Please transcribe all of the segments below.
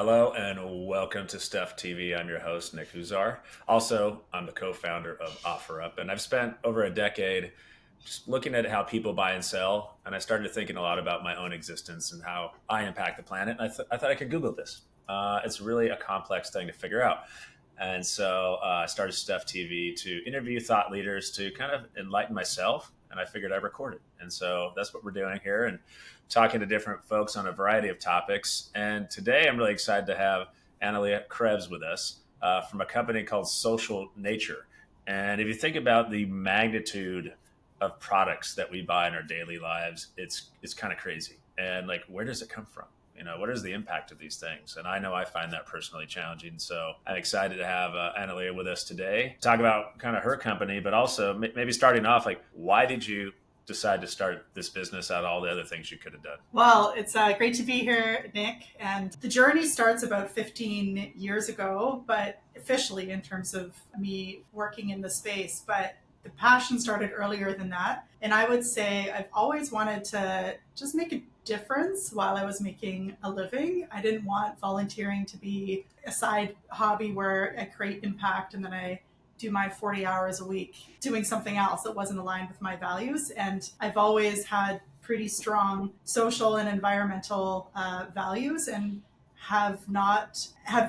Hello and welcome to StuffTV. I'm your host, Nick Huzar. Also, I'm the co-founder of OfferUp, and I've spent over a decade just looking at how people buy and sell, and I started thinking a lot about my own existence and how I impact the planet. And I thought I could Google this. It's really a complex thing to figure out. And so I started Stuff TV to interview thought leaders to kind of enlighten myself. And I figured I'd record it. And so that's what we're doing here and talking to different folks on a variety of topics. And today I'm really excited to have Analia Krebs with us from a company called Social Nature. And if you think about the magnitude of products that we buy in our daily lives, it's kind of crazy. And like, where does it come from? What is the impact of these things? And I know I find that personally challenging. So I'm excited to have Analia with us today, talk about kind of her company, but also maybe starting off, like, why did you decide to start this business out of all the other things you could have done? Well, it's great to be here, Nick. And the journey starts about 15 years ago, but officially in terms of me working in the space. But the passion started earlier than that. And I would say I've always wanted to just make a difference while I was making a living. I didn't want volunteering to be a side hobby where I create impact and then I do my 40 hours a week doing something else that wasn't aligned with my values. And I've always had pretty strong social and environmental values and have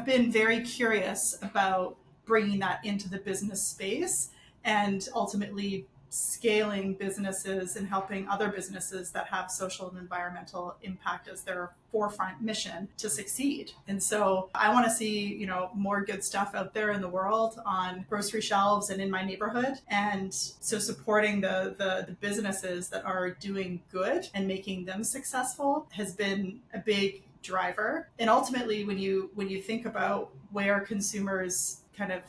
been very curious about bringing that into the business space and ultimately scaling businesses and helping other businesses that have social and environmental impact as their forefront mission to succeed. And so I want to see, more good stuff out there in the world on grocery shelves and in my neighborhood. And so supporting the businesses that are doing good and making them successful has been a big driver. And ultimately, when you think about where consumers kind of,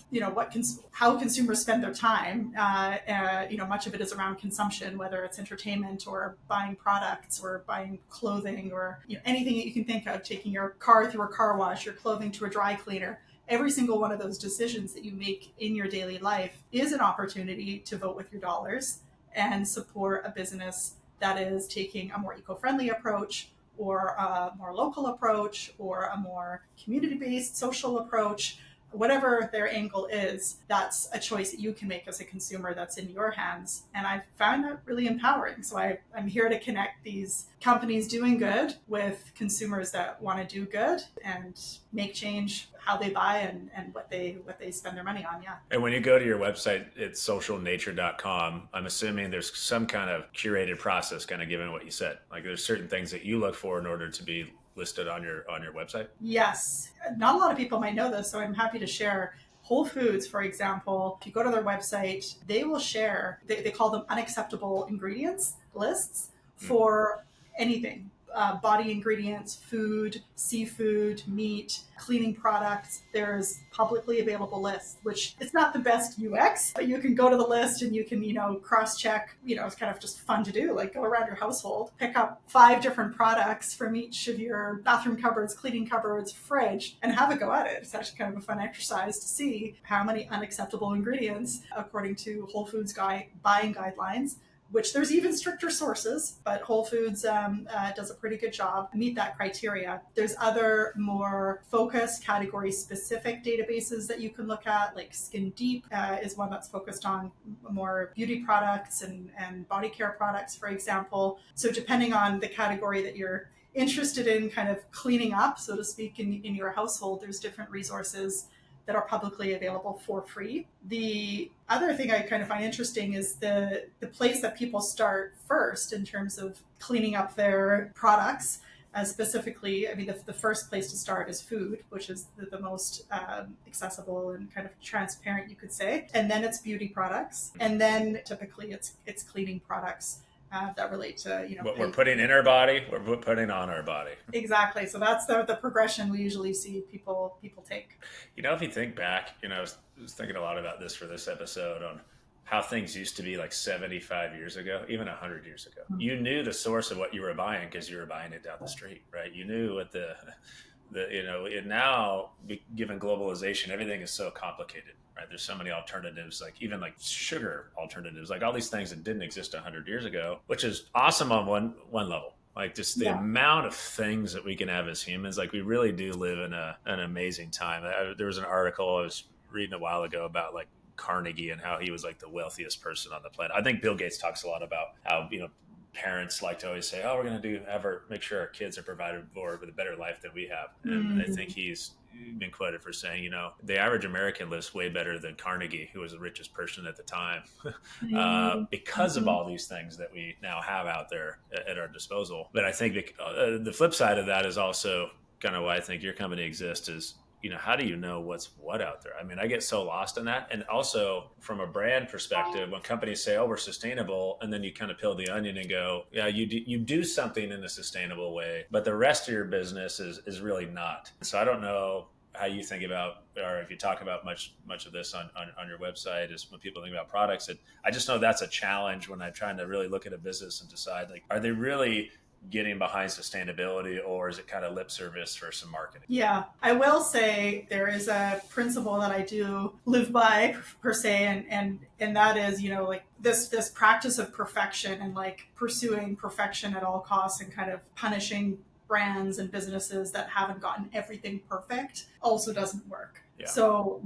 how consumers spend their time, much of it is around consumption, whether it's entertainment or buying products or buying clothing or anything that you can think of, taking your car through a car wash, your clothing to a dry cleaner. Every single one of those decisions that you make in your daily life is an opportunity to vote with your dollars and support a business that is taking a more eco-friendly approach or a more local approach or a more community-based social approach. Whatever their angle is, that's a choice that you can make as a consumer that's in your hands. And I found that really empowering. So I'm here to connect these companies doing good with consumers that want to do good and make change how they buy and what they spend their money on. Yeah. And when you go to your website, it's socialnature.com. I'm assuming there's some kind of curated process, kind of given what you said. Like there's certain things that you look for in order to be listed on your website? Yes. Not a lot of people might know this, so I'm happy to share. Whole Foods, for example, if you go to their website, they will share, they call them unacceptable ingredients lists for anything. Body ingredients, food, seafood, meat, cleaning products. There's publicly available lists, which it's not the best UX, but you can go to the list and you can, cross-check, it's kind of just fun to do, like go around your household, pick up 5 different products from each of your bathroom cupboards, cleaning cupboards, fridge, and have a go at it. It's actually kind of a fun exercise to see how many unacceptable ingredients, according to Whole Foods buying guidelines, which there's even stricter sources, but Whole Foods does a pretty good job to meet that criteria. There's other more focused category-specific databases that you can look at, like Skin Deep is one that's focused on more beauty products and body care products, for example. So depending on the category that you're interested in kind of cleaning up, so to speak, in your household, there's different resources that are publicly available for free. The other thing I kind of find interesting is the place that people start first in terms of cleaning up their products. Specifically, the first place to start is food, which is the most accessible and kind of transparent, you could say. And then it's beauty products. And then typically it's cleaning products that relate to, what we're putting in our body, we're putting on our body. Exactly. So that's the progression we usually see people take. If you think back, I was thinking a lot about this for this episode on how things used to be like 75 years ago, even 100 years ago. Mm-hmm. You knew the source of what you were buying because you were buying it down the street, right? You knew what and now, given globalization, everything is so complicated, right? There's so many alternatives, like even like sugar alternatives, like all these things that didn't exist 100 years ago, which is awesome on one level. Like just the Yeah. amount of things that we can have as humans. Like we really do live in an amazing time. There was an article I was reading a while ago about like Carnegie and how he was like the wealthiest person on the planet. I think Bill Gates talks a lot about how, parents like to always say, "Oh, we're going to make sure our kids are provided for with a better life than we have." And I think Mm. he's been quoted for saying, the average American lives way better than Carnegie, who was the richest person at the time, Mm. because of Mhm. all these things that we now have out there at our disposal. But I think the flip side of that is also kind of why I think your company exists is, how do you know what's what out there? I mean, I get so lost in that. And also from a brand perspective, when companies say, "Oh, we're sustainable," and then you kind of peel the onion and go, "Yeah, you do something in a sustainable way, but the rest of your business is really not." So I don't know how you think about, or if you talk about much of this on your website, is when people think about products. And I just know that's a challenge when I'm trying to really look at a business and decide, like, are they really getting behind sustainability, or is it kind of lip service for some marketing? Yeah, I will say there is a principle that I do live by per se, and that is, like this practice of perfection and like pursuing perfection at all costs and kind of punishing brands and businesses that haven't gotten everything perfect also doesn't work. Yeah. So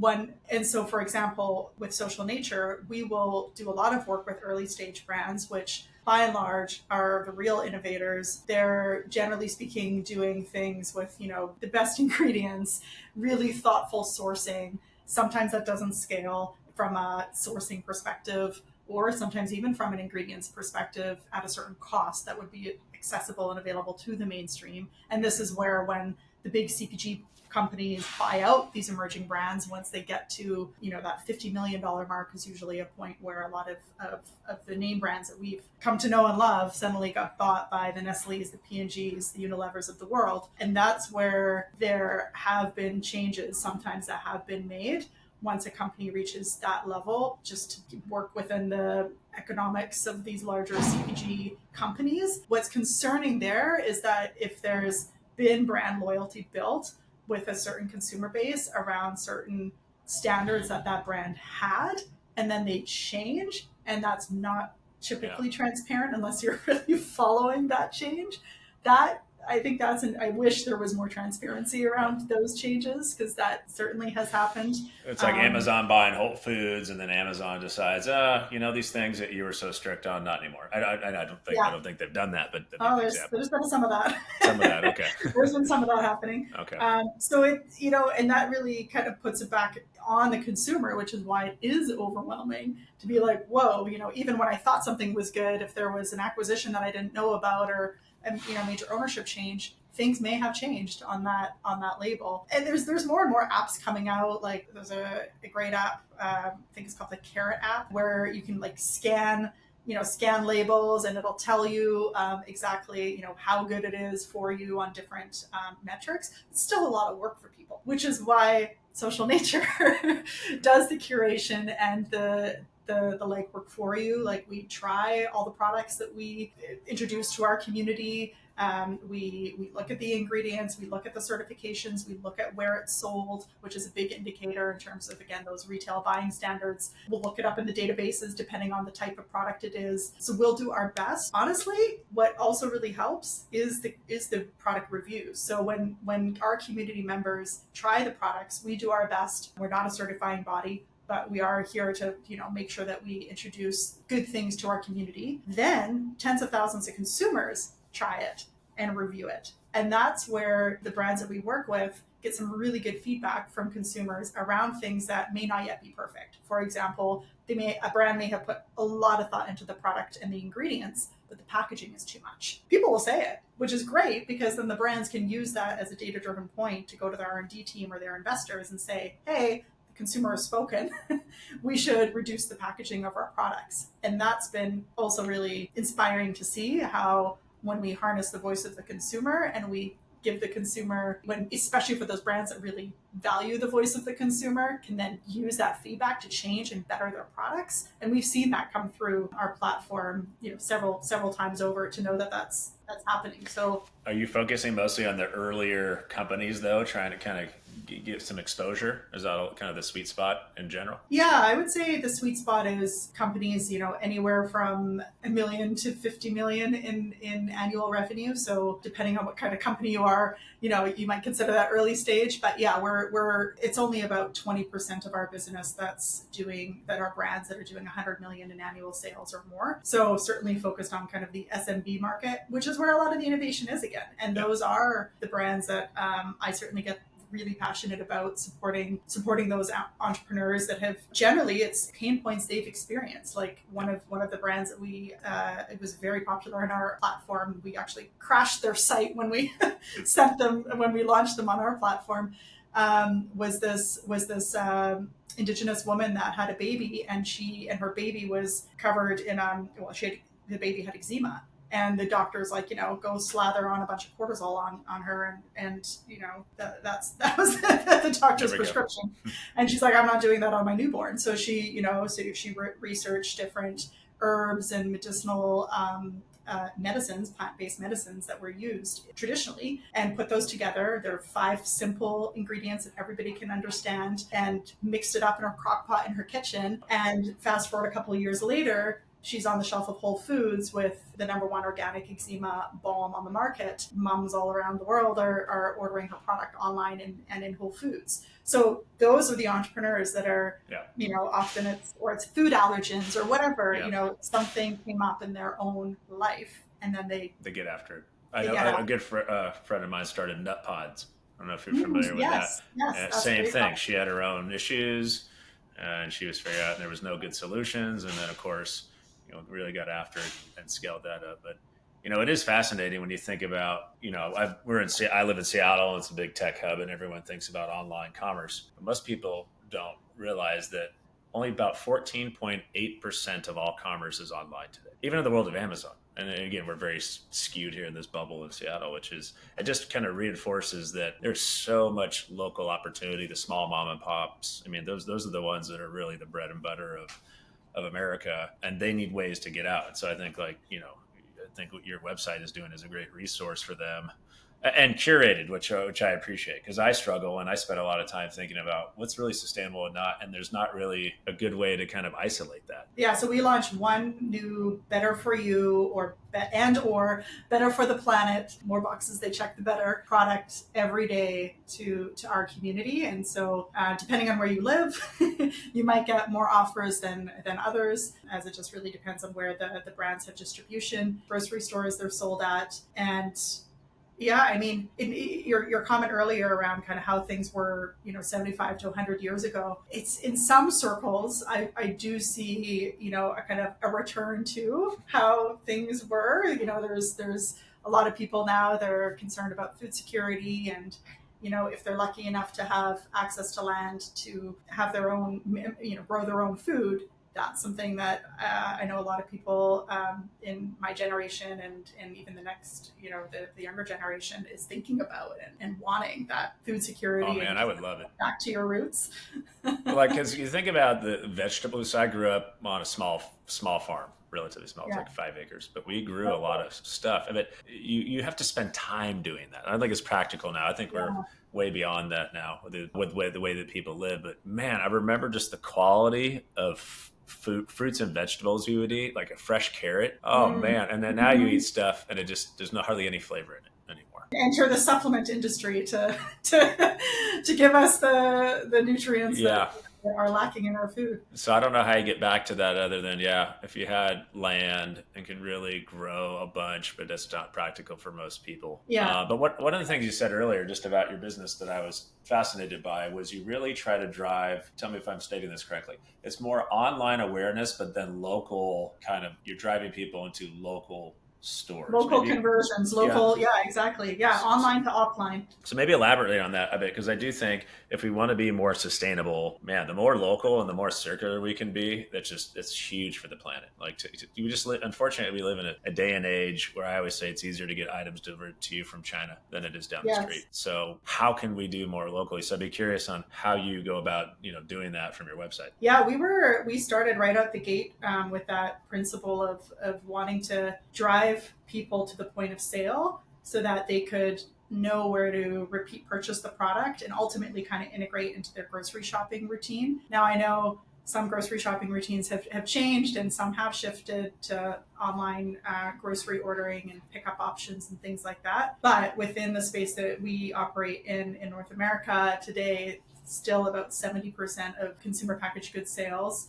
for example, with Social Nature, we will do a lot of work with early stage brands, which by and large are the real innovators. They're generally speaking doing things with, the best ingredients, really thoughtful sourcing. Sometimes that doesn't scale from a sourcing perspective, or sometimes even from an ingredients perspective at a certain cost that would be accessible and available to the mainstream. And this is where, when the big CPG companies buy out these emerging brands, once they get to, that $50 million mark is usually a point where a lot of the name brands that we've come to know and love suddenly got bought by the Nestle's, the P&G's, the Unilevers of the world. And that's where there have been changes sometimes that have been made once a company reaches that level, just to work within the economics of these larger CPG companies. What's concerning there is that if there's been brand loyalty built with a certain consumer base around certain standards that that brand had, and then they change, and that's not Yeah. typically transparent unless you're really following that change. That I think I wish there was more transparency Yeah. around those changes, because that certainly has happened. It's like Um, Amazon buying Whole Foods, and then Amazon decides, these things that you were so strict on, not anymore. I yeah. don't think they've done that, but that'd be Oh, an there's example. there's been some of that. Some of that, okay, There's been some of that happening. okay, So and that really kind of puts it back on the consumer, which is why it is overwhelming to be like, whoa, even when I thought something was good, if there was an acquisition that I didn't know about, or major ownership change, things may have changed on that label. And there's more and more apps coming out. Like there's a great app, I think it's called the Carrot app, where you can like scan labels, and it'll tell you exactly how good it is for you on different metrics. It's still a lot of work for people, which is why Social Nature does the curation and the legwork for you. Like we try all the products that we introduce to our community. We look at the ingredients, we look at the certifications, we look at where it's sold, which is a big indicator in terms of, again, those retail buying standards. We'll look it up in the databases depending on the type of product it is. So we'll do our best. Honestly, what also really helps is the product reviews. So when our community members try the products, we do our best. We're not a certifying body, but we are here to make sure that we introduce good things to our community. Then tens of thousands of consumers try it and review it, and that's where the brands that we work with get some really good feedback from consumers around things that may not yet be perfect. For example, a brand may have put a lot of thought into the product and the ingredients, but the packaging is too much. People will say it, which is great, because then the brands can use that as a data-driven point to go to their R&D team or their investors and say, hey, consumer has spoken. We should reduce the packaging of our products. And that's been also really inspiring to see how, when we harness the voice of the consumer and we give the consumer, especially for those brands that really value the voice of the consumer, can then use that feedback to change and better their products. And we've seen that come through our platform, several times over, to know that that's happening. So Are you focusing mostly on the earlier companies though, trying to kind of get some exposure? Is that kind of the sweet spot in general? yeah, I would say the sweet spot is companies, anywhere from 1 million to 50 million in annual revenue. So depending on what kind of company you are, you might consider that early stage. But yeah, we're it's only about 20% of our business that are brands that are doing 100 million in annual sales or more. So certainly focused on kind of the SMB market, which is where a lot of the innovation is again. And Yeah. those are the brands that I certainly get really passionate about supporting those entrepreneurs that have generally it's pain points they've experienced. Like one of the brands that we it was very popular in our platform. We actually crashed their site when we when we launched them on our platform. Was this Indigenous woman that had a baby, and her baby was covered in the baby had eczema, and the doctor's like, go slather on a bunch of cortisol on her, and that was the doctor's prescription. And she's like, I'm not doing that on my newborn. So she researched different herbs and medicinal medicines, plant-based medicines that were used traditionally, and put those together. There are 5 simple ingredients that everybody can understand, and mixed it up in her crock pot in her kitchen. And fast forward a couple of years later, she's on the shelf of Whole Foods with the #1 organic eczema balm on the market. Moms all around the world are ordering her product online and in Whole Foods. So those are the entrepreneurs that are, often it's food allergens or whatever, something came up in their own life, and then they get after it. I know a good friend of mine started Nut Pods. I don't know if you're familiar with that. Yes, same thing. Common. She had her own issues, and she was figuring out there was no good solutions. And then, of course, really got after it and scaled that up. But, it is fascinating when you think about, I live in Seattle. It's a big tech hub, and everyone thinks about online commerce. But most people don't realize that only about 14.8% of all commerce is online today, even in the world of Amazon. And again, we're very skewed here in this bubble in Seattle, it just kind of reinforces that there's so much local opportunity, the small mom and pops. I mean, those are the ones that are really the bread and butter of America, and they need ways to get out. And so I think I think what your website is doing is a great resource for them, and curated, which I appreciate, because I struggle and I spend a lot of time thinking about what's really sustainable and not, and there's not really a good way to kind of isolate that. Yeah, so we launched one new better for you or better for the planet, more boxes they check the better product every day to our community. And so depending on where you live, you might get more offers than others, as it just really depends on where the brands have distribution, grocery stores they're sold at. And yeah, I mean, your comment earlier around kind of how things were, 75 to 100 years ago, it's in some circles, I do see, a kind of a return to how things were. There's a lot of people now that are concerned about food security, and, if they're lucky enough to have access to land to have their own, grow their own food. That's something that I know a lot of people in my generation and even the next, the younger generation is thinking about and wanting that food security. Oh man, I would love it. Back to your roots. Because you think about the vegetables. I grew up on a small farm, relatively small, it's like 5 acres, but we grew a lot of stuff. But you have to spend time doing that. I don't think it's practical now. I think we're way beyond that now with the way that people live. But man, I remember just the quality of fruits and vegetables we would eat, like a fresh carrot. Oh man. And then now you eat stuff and there's not hardly any flavor in it anymore. Enter the supplement industry to give us the nutrients that are lacking in our food. So I don't know how you get back to that other than, if you had land and can really grow a bunch, but that's not practical for most people. But one of the things you said earlier just about your business that I was fascinated by was you really try to drive, tell me if I'm stating this correctly, it's more online awareness, but then local you're driving people into local stores. Conversions, exactly. Online to offline. So maybe elaborate on that a bit, because I do think if we want to be more sustainable, man, the more local and the more circular we can be, it's huge for the planet. Like unfortunately, we live in a day and age where I always say it's easier to get items delivered to you from China than it is down the street. So how can we do more locally? So I'd be curious on how you go about, doing that from your website. Yeah, we started right out the gate with that principle of wanting to drive drive people to the point of sale so that they could know where to repeat purchase the product and ultimately kind of integrate into their grocery shopping routine. Now, I know some grocery shopping routines have changed and some have shifted to online grocery ordering and pickup options and things like that. But within the space that we operate in North America today, still about 70% of consumer packaged goods sales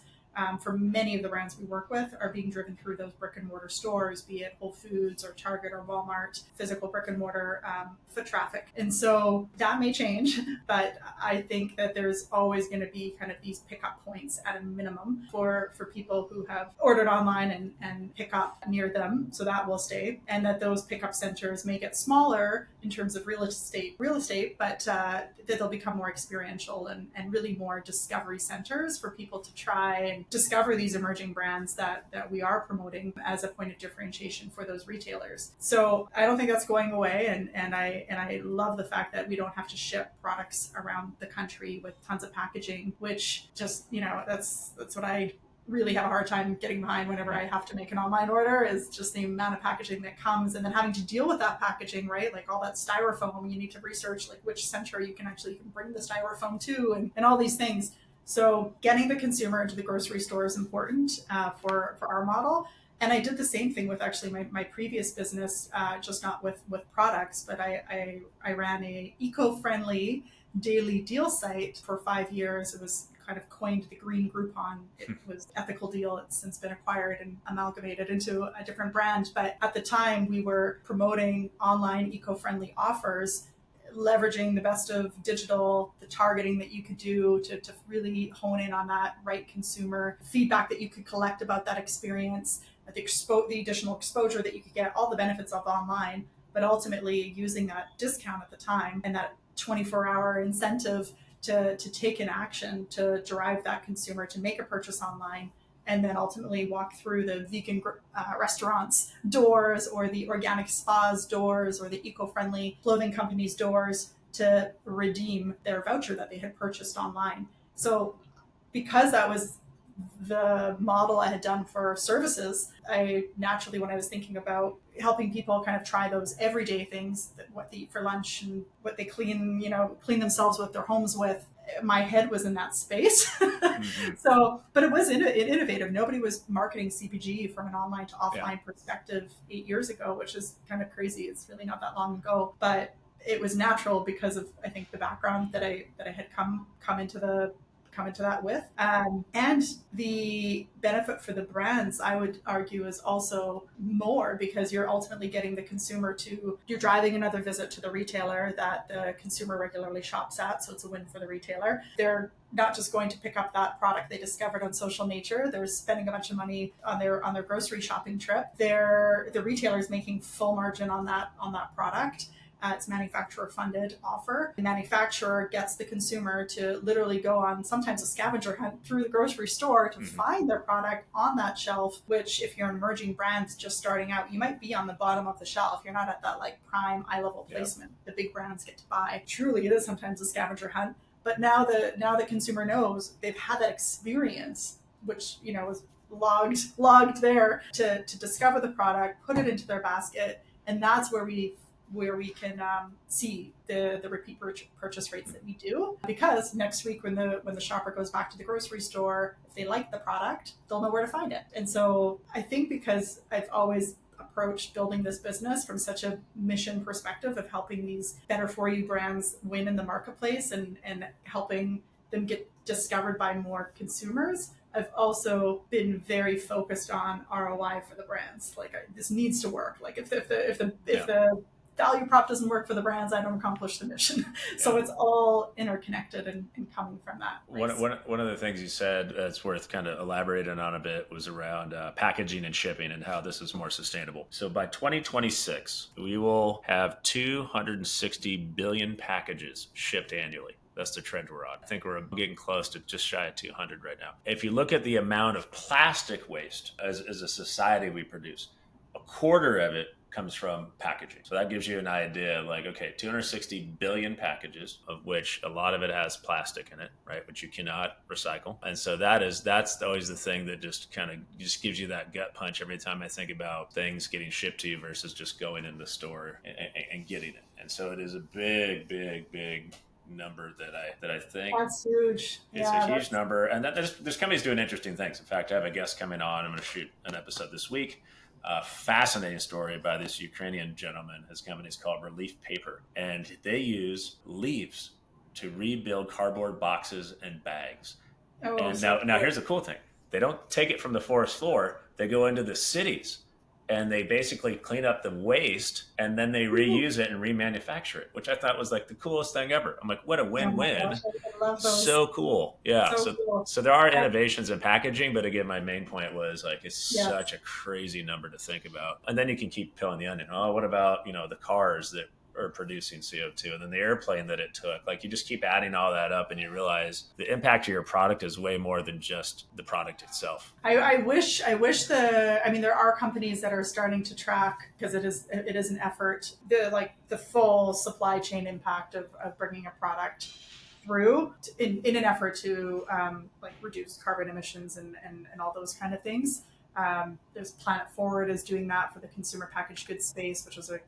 for many of the brands we work with are being driven through those brick and mortar stores, be it Whole Foods or Target or Walmart, physical brick and mortar foot traffic. And so that may change, but I think that there's always going to be kind of these pickup points at a minimum for people who have ordered online and pick up near them. So that will stay. And that those pickup centers may get smaller in terms of real estate, but that they'll become more experiential and really more discovery centers for people to try and discover these emerging brands that we are promoting as a point of differentiation for those retailers. So I don't think that's going away, and I love the fact that we don't have to ship products around the country with tons of packaging, which just, that's what I really have a hard time getting behind whenever I have to make an online order, is just the amount of packaging that comes and then having to deal with that packaging, right? Like all that styrofoam, you need to research like which center you can bring the styrofoam to and all these things. So getting the consumer into the grocery store is important for our model. And I did the same thing with actually my previous business, just not with products, but I ran a eco-friendly daily deal site for 5 years. It was kind of coined the green Groupon. It was ethical deal. It's since been acquired and amalgamated into a different brand. But at the time we were promoting online eco-friendly offers, leveraging the best of digital, the targeting that you could do to really hone in on that right consumer feedback that you could collect about that experience, the additional exposure that you could get, all the benefits of online, but ultimately using that discount at the time and that 24-hour incentive to take an action to drive that consumer to make a purchase online, and then ultimately walk through the vegan restaurants doors or the organic spas doors or the eco-friendly clothing companies doors to redeem their voucher that they had purchased online. So because that was the model I had done for services, I naturally, when I was thinking about helping people kind of try those everyday things, what they eat for lunch and what they clean themselves with, their homes with, my head was in that space. Mm-hmm. So, but it was innovative. Nobody was marketing CPG from an online to offline perspective 8 years ago, which is kind of crazy. It's really not that long ago, but it was natural because of, I think, the background that I had come into that with. And the benefit for the brands, I would argue, is also more because you're ultimately getting the consumer you're driving another visit to the retailer that the consumer regularly shops at. So it's a win for the retailer. They're not just going to pick up that product they discovered on social nature. They're spending a bunch of money on their grocery shopping trip. The retailer is making full margin on that product. It's manufacturer funded offer. The manufacturer gets the consumer to literally go on sometimes a scavenger hunt through the grocery store to find their product on that shelf, which if you're an emerging brand just starting out, you might be on the bottom of the shelf. You're not at that like prime eye level placement the big brands get to buy. Truly, it is sometimes a scavenger hunt. But now the consumer knows they've had that experience, which was logged there to discover the product, put it into their basket, and that's where we can see the repeat purchase rates that we do. Because next week when the shopper goes back to the grocery store, if they like the product, they'll know where to find it. And so I think because I've always approached building this business from such a mission perspective of helping these better for you brands win in the marketplace and helping them get discovered by more consumers, I've also been very focused on ROI for the brands. Like this needs to work. Like if the value prop doesn't work for the brands, I don't accomplish the mission. So it's all interconnected and coming from that place. One of the things you said that's worth kind of elaborating on a bit was around packaging and shipping and how this is more sustainable. So by 2026, we will have 260 billion packages shipped annually. That's the trend we're on. I think we're getting close to just shy of 200 right now. If you look at the amount of plastic waste as a society we produce, a quarter of it comes from packaging. So that gives you an idea like, okay, 260 billion packages, of which a lot of it has plastic in it, right? Which you cannot recycle. And so that's always the thing that just kind of just gives you that gut punch every time I think about things getting shipped to you versus just going in the store and getting it. And so it is a big number that I think That's huge. it's Yeah, a huge number. And there's companies doing interesting things. In fact, I have a guest coming on. I'm going to shoot an episode this week. A fascinating story by this Ukrainian gentleman. His company is called Relief Paper, and they use leaves to rebuild cardboard boxes and bags. Oh, And so now cool. here's the cool thing. They don't take it from the forest floor. They go into the cities and they basically clean up the waste and then they reuse it and remanufacture it, which I thought was like the coolest thing ever. I'm like, what a Oh my win-win. gosh, I love those. So cool. Yeah. So So cool. so there are I, innovations in packaging, but again, my main point was like it's yeah. such a crazy number to think about. And then you can keep peeling the onion. Oh, what about, the cars that are producing CO2 and then the airplane that it took? Like you just keep adding all that up and you realize the impact of your product is way more than just the product itself. I wish I mean, there are companies that are starting to track because it is an effort, the full supply chain impact of bringing a product through in an effort to like reduce carbon emissions and all those kind of things. There's Planet Forward is doing that for the consumer packaged goods space, which is a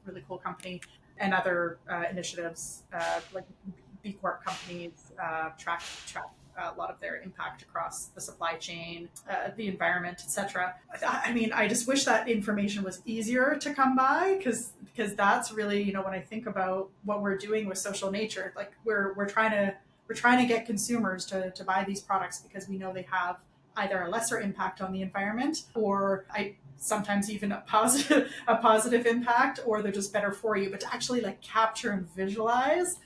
really cool company, and other initiatives like B Corp companies track a lot of their impact across the supply chain, the environment, etc. I mean, I just wish that information was easier to come by because that's really, when I think about what we're doing with Social Nature, like we're trying to get consumers to buy these products because we know they have either a lesser impact on the environment or sometimes even a positive impact, or they're just better for you. But to actually like capture and visualize,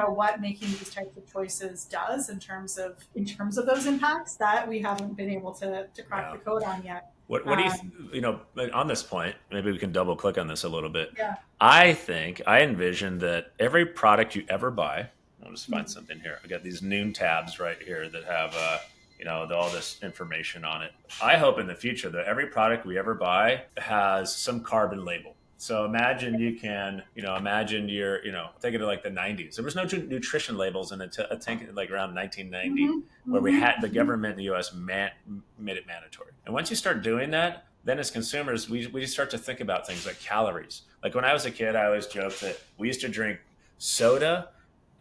what making these types of choices does in terms of those impacts, that we haven't been able to crack the code on yet. What do on this point, maybe we can double click on this a little bit. Yeah. I envision that every product you ever buy, I'll just find something here. I got these Noon tabs right here that have, all this information on it. I hope in the future that every product we ever buy has some carbon label. So imagine imagine you're, thinking of like the 90s. There was no nutrition labels in I think like around 1990, where we had the government in the U.S. made it mandatory. And once you start doing that, then as consumers, we start to think about things like calories. Like when I was a kid, I always joked that we used to drink soda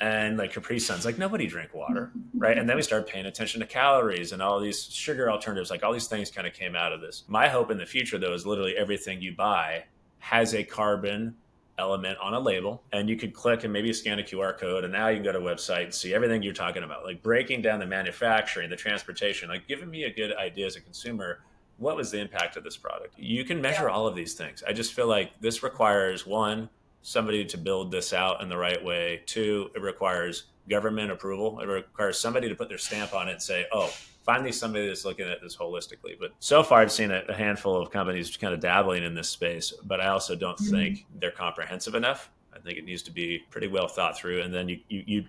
and like Capri Suns, like nobody drank water, right? And then we started paying attention to calories and all these sugar alternatives, like all these things kind of came out of this. My hope in the future, though, is literally everything you buy has a carbon element on a label, and you could click and maybe scan a QR code, and now you can go to a website and see everything you're talking about, like breaking down the manufacturing, the transportation, like giving me a good idea as a consumer, what was the impact of this product? You can measure all of these things. I just feel like this requires, one, somebody to build this out in the right way. Two, it requires government approval. It requires somebody to put their stamp on it and say, oh, finally somebody that's looking at this holistically. But so far I've seen a handful of companies kind of dabbling in this space, but I also don't think they're comprehensive enough. I think it needs to be pretty well thought through, and then you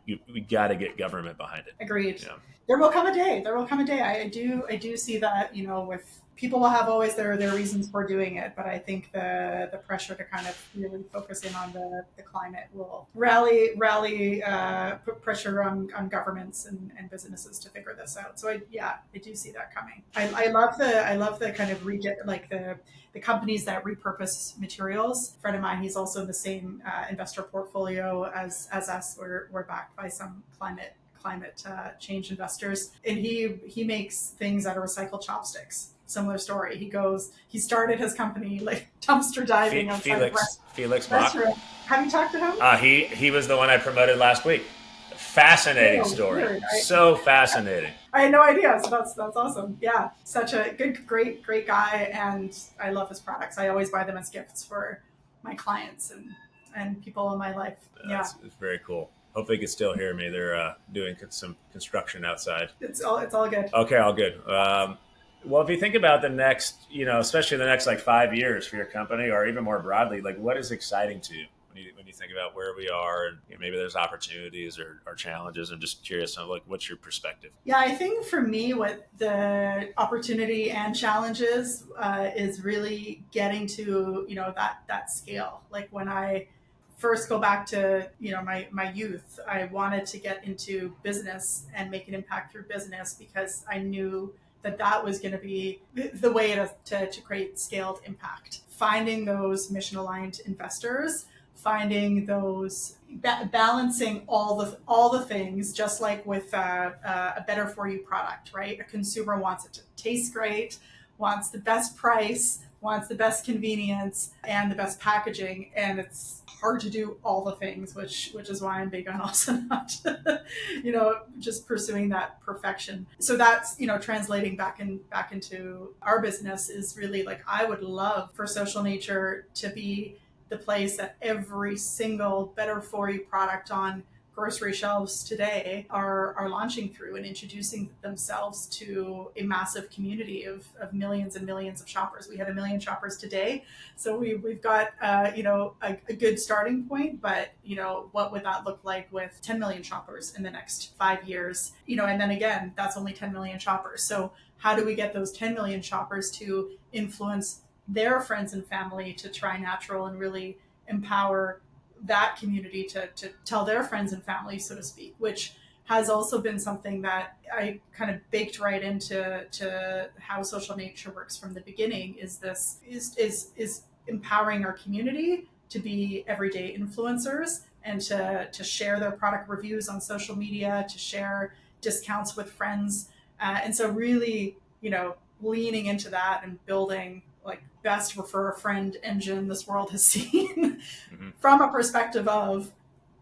got to get government behind it. Agreed. Yeah. There will come a day. I do see that, with people will have always their reasons for doing it, but I think the pressure to kind of really focus in on the climate will rally put pressure on governments and businesses to figure this out. So I do see that coming. I love the kind of like the companies that repurpose materials. A friend of mine, he's also in the same investor portfolio as us. We're backed by some climate change investors, and he makes things out of recycled chopsticks. Similar story. He started his company like dumpster diving outside Felix Bach. Have you talked to him? He was the one I promoted last week. Fascinating story. Weird. So fascinating. I had no idea. So that's awesome. Yeah, such a great guy, and I love his products. I always buy them as gifts for my clients and people in my life. It's very cool. Hopefully you can still hear me. They're doing some construction outside. It's all good. Okay, all good. Well, if you think about the next, especially the next like 5 years for your company, or even more broadly, like what is exciting to you? when you think about where we are, and maybe there's opportunities or challenges? I'm just curious of like, what's your perspective? Yeah, I think for me, what the opportunity and challenges is really getting to that scale. Like when I first go back to my youth, I wanted to get into business and make an impact through business because I knew that was going to be the way to create scaled impact. Finding those mission aligned investors, finding those balancing all the things, just like with a better for you product, right? A consumer wants it to taste great, wants the best price, wants the best convenience and the best packaging, and it's hard to do all the things, which is why I'm big on also not just pursuing that perfection. So that's translating back into our business is really like, I would love for Social Nature to be the place that every single better for you product on grocery shelves today are launching through and introducing themselves to a massive community of millions and millions of shoppers. We have 1 million shoppers today, so we've got a good starting point. But what would that look like with 10 million shoppers in the next 5 years? And then again, that's only 10 million shoppers. So how do we get those 10 million shoppers to influence their friends and family to try natural and really empower that community to tell their friends and family, so to speak, which has also been something that I kind of baked right into how Social Nature works from the beginning. Is empowering our community to be everyday influencers and to share their product reviews on social media, to share discounts with friends, and so really leaning into that and building like best refer a friend engine this world has seen from a perspective of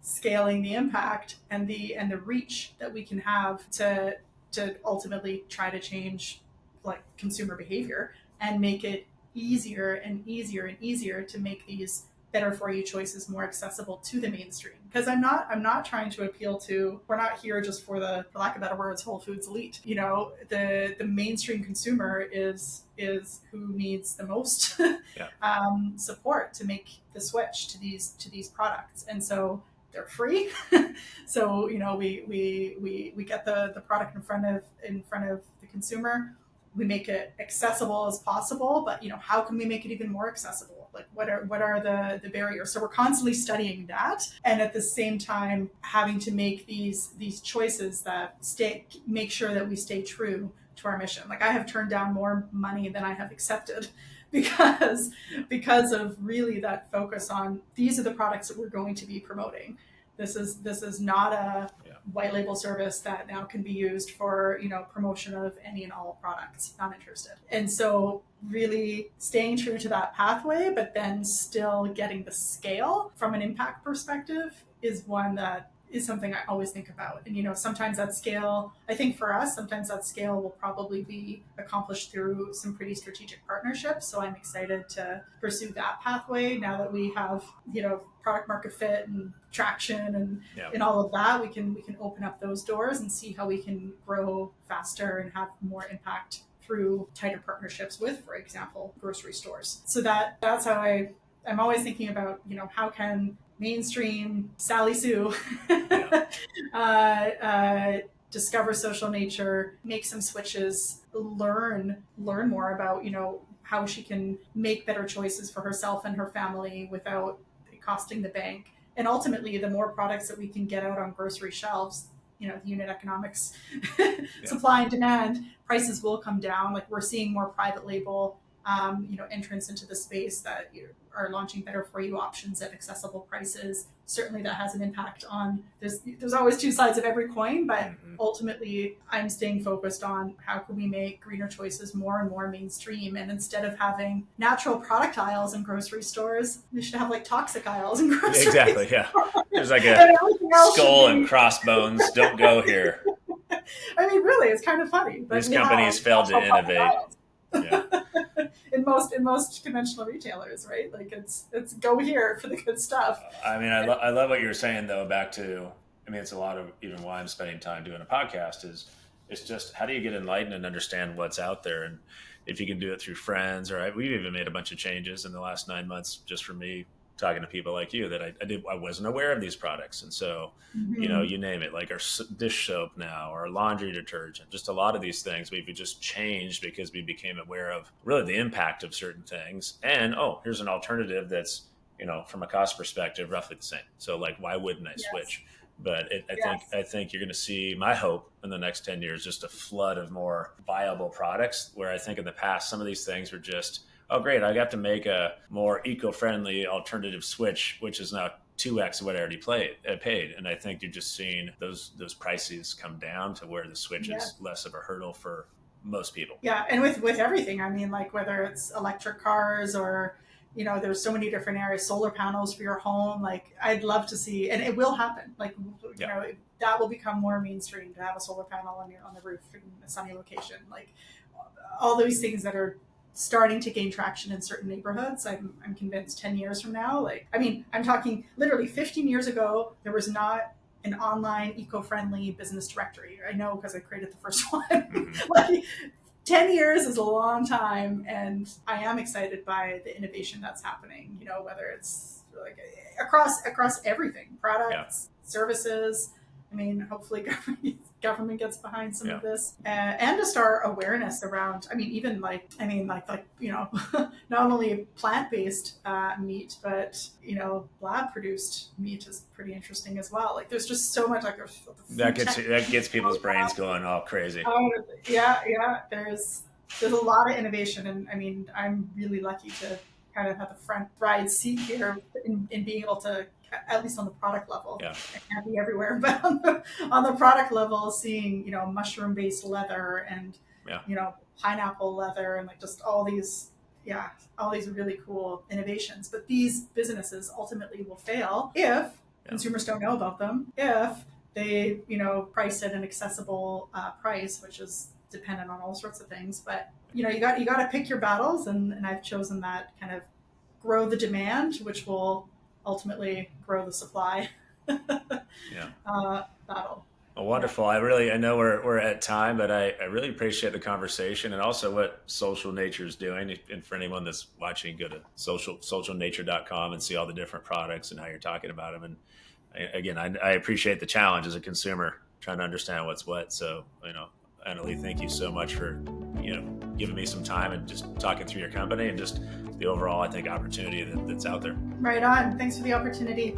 scaling the impact and the reach that we can have to ultimately try to change like consumer behavior and make it easier and easier and easier to make these better for you choices more accessible to the mainstream. Because I'm not trying to appeal to, we're not here just for the, for lack of better words, Whole Foods elite. The mainstream consumer is who needs the most support to make the switch to these products. And so they're free. So we get the product in front of the consumer. We make it accessible as possible, but how can we make it even more accessible? Like what are the barriers? So we're constantly studying that, and at the same time having to make these choices that make sure that we stay true to our mission. Like I have turned down more money than I have accepted because of really that focus on these are the products that we're going to be promoting. This is not a white label service that now can be used for promotion of any and all products. Not interested. And so really staying true to that pathway, but then still getting the scale from an impact perspective is one that is something I always think about. And sometimes that scale, I think for us, sometimes that scale will probably be accomplished through some pretty strategic partnerships. So I'm excited to pursue that pathway now that we have product market fit and traction and all of that. We can open up those doors and see how we can grow faster and have more impact through tighter partnerships with, for example, grocery stores. So that's how I'm always thinking about how can mainstream Sally Sue discover Social Nature, make some switches, learn more about how she can make better choices for herself and her family without it costing the bank. And ultimately, the more products that we can get out on grocery shelves, unit economics, supply and demand, prices will come down. Like we're seeing more private label entrance into the space that are launching better for you options at accessible prices. Certainly that has an impact on there's always two sides of every coin, but ultimately I'm staying focused on how can we make greener choices more and more mainstream. And instead of having natural product aisles in grocery stores, we should have like toxic aisles in grocery stores. Exactly, yeah. There's like a skull and crossbones, don't go here. I mean, really, it's kind of funny. These companies failed to innovate. Yeah. in most conventional retailers, right? Like it's go here for the good stuff. I mean, I love what you were saying though. Back to, I mean, it's a lot of even why I'm spending time doing a podcast is it's just how do you get enlightened and understand what's out there, and if you can do it through friends, or we've even made a bunch of changes in the last 9 months just for me talking to people like you that I wasn't aware of these products. And so, Mm-hmm. you name it, like our dish soap now, our laundry detergent, just a lot of these things we've just changed because we became aware of really the impact of certain things. And, oh, here's an alternative that's, from a cost perspective, roughly the same. So like, why wouldn't I Yes. switch? But Yes. I think you're going to see, my hope in the next 10 years, just a flood of more viable products, where I think in the past, some of these things were just, oh, great, I got to make a more eco-friendly alternative switch, which is now 2x what I already paid. And I think you're just seeing those prices come down to where the switch Yeah. is less of a hurdle for most people. Yeah, and with everything, I mean, like whether it's electric cars or there's so many different areas, solar panels for your home. Like I'd love to see, and it will happen. Like Yeah. that will become more mainstream to have a solar panel on the roof in a sunny location. Like all those things that are starting to gain traction in certain neighborhoods. I'm convinced 10 years from now, like, I mean, I'm talking literally 15 years ago, there was not an online eco-friendly business directory. I know because I created the first one. Mm-hmm. Like 10 years is a long time, and I am excited by the innovation that's happening, whether it's like across everything, Yeah. products, services. I mean, hopefully government gets behind some Yeah. of this, and to start awareness around. I mean, even like not only plant-based meat, but lab-produced meat is pretty interesting as well. Like, there's just so much, like, That gets people's brains going all crazy. yeah. There's a lot of innovation, and I mean, I'm really lucky to kind of have the front ride seat here in being able to, at least on the product level. Yeah. I can't be everywhere, but on the product level, seeing mushroom based leather and Yeah. pineapple leather and like just all these really cool innovations. But these businesses ultimately will fail if consumers don't know about them, if they price at an accessible price, which is dependent on all sorts of things. But you got to pick your battles, and I've chosen that kind of grow the demand, which will ultimately grow the supply. Yeah. Battle. Well, wonderful. I know we're at time, but I really appreciate the conversation, and also what Social Nature is doing. And for anyone that's watching, go to socialnature.com and see all the different products and how you're talking about them. And again, I appreciate the challenge as a consumer trying to understand what's what. So, Annalie, thank you so much for, giving me some time and just talking through your company and just the overall, I think, opportunity that's out there. Right on. Thanks for the opportunity.